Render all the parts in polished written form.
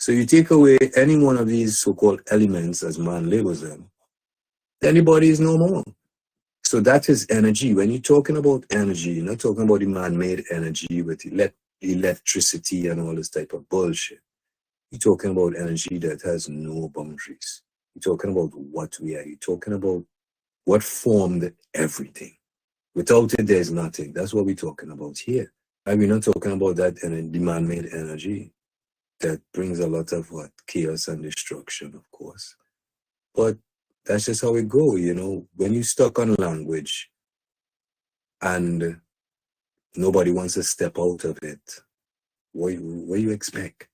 So you take away any one of these so-called elements, as man labels them, then the body is no more. So that is energy. When you're talking about energy, you're not talking about the man-made energy with electricity and all this type of bullshit. You're talking about energy that has no boundaries. You're talking about what we are. You're talking about what formed everything. Without it, there's nothing. That's what we're talking about here. And we're not talking about that man-made energy that brings a lot of chaos and destruction, of course. But that's just how it goes, you know. When you're stuck on language and nobody wants to step out of it, what do you expect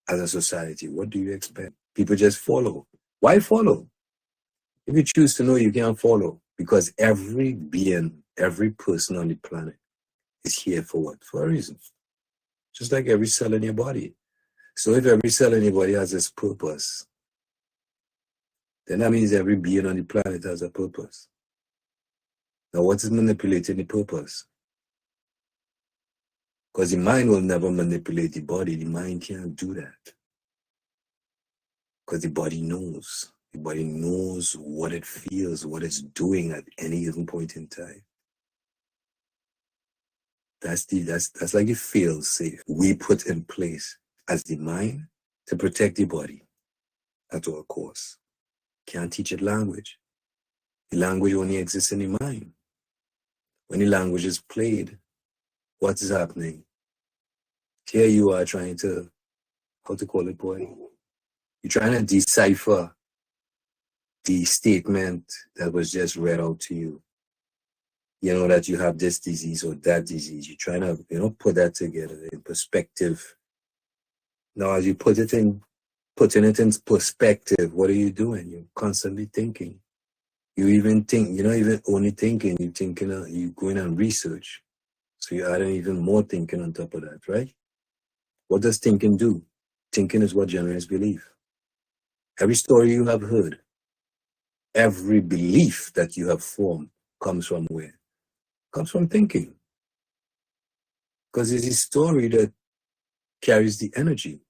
as a society? What do you expect? People just follow. Why follow? If you choose to know, you can't follow, because every being, every person on the planet is here for what? For a reason. Just like every cell in your body. So if every cell in your body has its purpose, then that means every being on the planet has a purpose. Now, what is manipulating the purpose? Because the mind will never manipulate the body. The mind can't do that. Because the body knows. The body knows what it feels, what it's doing at any given point in time. That's like the fail-safe we put in place as the mind to protect the body at all costs. Can't teach it language. The language only exists in the mind. When the language is played, what is happening? Here you are trying to, how to call it, boy? You're trying to decipher the statement that was just read out to you. You know, that you have this disease or that disease. You're trying to, put that together in perspective. Now, as you putting it in perspective, what are you doing? You're constantly thinking. You even think, you're not even only thinking, you're thinking, you're going on research. So you're adding even more thinking on top of that, right? What does thinking do? Thinking is what generates belief. Every story you have heard, every belief that you have formed comes from where? Comes from thinking. Because it's a story that carries the energy.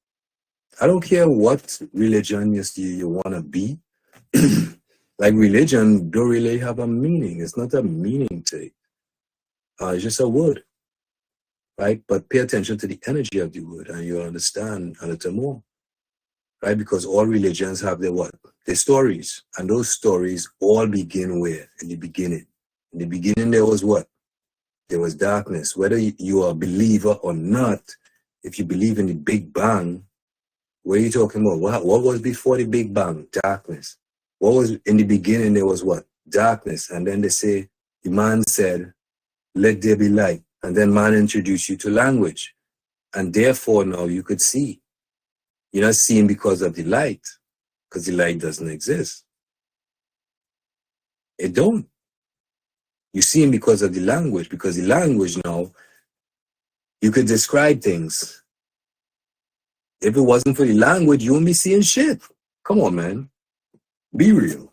I don't care what religion you want to be. Like, religion don't really have a meaning. It's not a meaning to it. It's just a word, right? But pay attention to the energy of the word and you'll understand a little more, right? Because all religions have their what? Their stories. And those stories all begin where? In the beginning. In the beginning, there was what? There was darkness. Whether you are a believer or not, if you believe in the Big Bang, what are you talking about? What was before the Big Bang? Darkness. What was in the beginning? There was what? Darkness. And then they say, the man said, let there be light. And then man introduced you to language. And therefore now you could see. You're not seeing because of the light, because the light doesn't exist. It don't. You're seeing because of the language, because the language now, you could describe things. If it wasn't for the language, you wouldn't be seeing shit. Come on, man. Be real.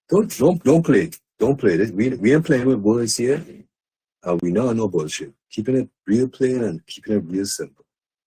Don't play. Don't play this. We ain't playing with words here. We know no bullshit. Keeping it real plain and keeping it real simple.